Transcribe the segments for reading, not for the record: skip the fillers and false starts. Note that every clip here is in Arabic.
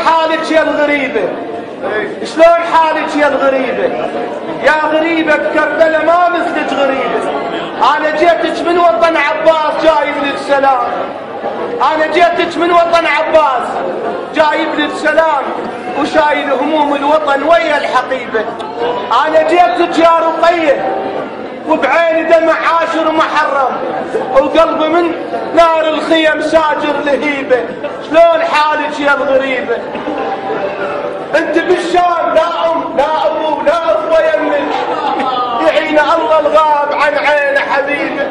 حالك يا الغريبة؟ شلون حالك يا الغريبة؟ يا غريبة بكربلاء ما مثلك غريبة. أنا جيتك من وطن عباس جايب لك سلام. أنا جيتك من وطن عباس جايب لك سلام وشايل هموم الوطن ويا الحقيبة. أنا جيتك يا رقية وبعيني دمع عاشر محرم وقلبي من نار الخيم ساجر لهيبة. شلون حالك يا الغريبة؟ انت بالشام لا ام لا ابو لا اخوة يمك يعين الله الغاب عن عين حبيبه.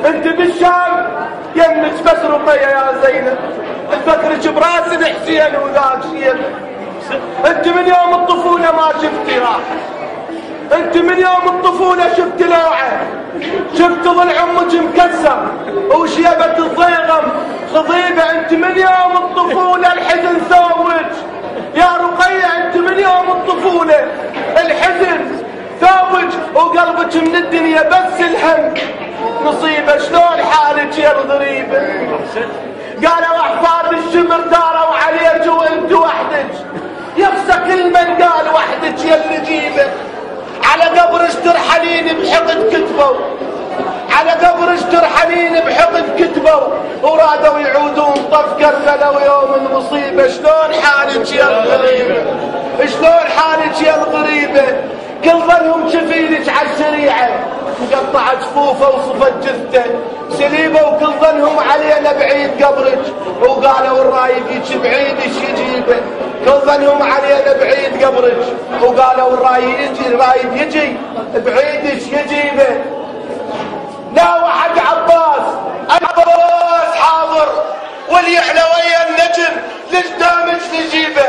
انت بالشام يمك بس رقية يا زينب تفكرك براس الحسين وذاك شيب. انت من يوم الطفولة ما شفتي راحة. انت من يوم الطفولة شفت لوعة شفت ظل عمك مكسر وشيبة الضيغم خضيبة. انت من يوم الطفولة الحزن ثوج يا رقية. انت من يوم الطفولة الحزن ثوج وقلبك من الدنيا بس الهم نصيبة. شلون حالك يا الغريبة؟ قالوا احفاد الشمر داروا عليك وانت وحدك يخسى كل من قال وحدك يا اللي جيبه. على قبرك ترحلين بحقد كتبوا على قبرك ترحلين بحقد كتبوا ورادوا يعودون طف كربلاء ويوم المصيبة. شلون حالك يا الغريبة؟ شلون حالك يا الغريبة؟ كل ظنهم شفيلك عالشريعة مقطعة جفوفه وصفت جثته سليبه وكل ظنهم علينا بعيد قبرك وقالوا الرايد يجي بعيد ايش يجيبه. كل ظنهم علينا بعيد قبرك وقالوا الرايد يجي بعيد ايش يجيبه. لا واحد عباس حاضر واليحلى ويا النجم ليش دامج نجيبه.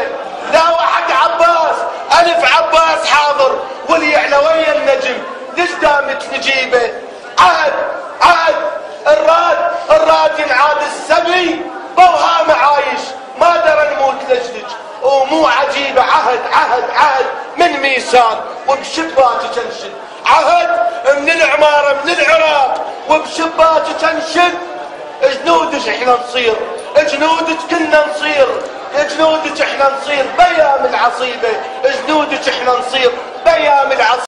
لا واحد عباس الف عباس حاضر واليحلى ويا النجم ليش دامج نجيبه. عهد الراد ينعاد السبي بوهام عايش ما درى نموت لجلج ومو عجيبة. عهد من ميسان وبشباتك انشد. عهد من العمارة من العراق وبشباتك انشد. جنودك احنا نصير جنودك كنا نصير جنودك احنا نصير بيام العصيبة. جنودك احنا نصير بيام العصيبة.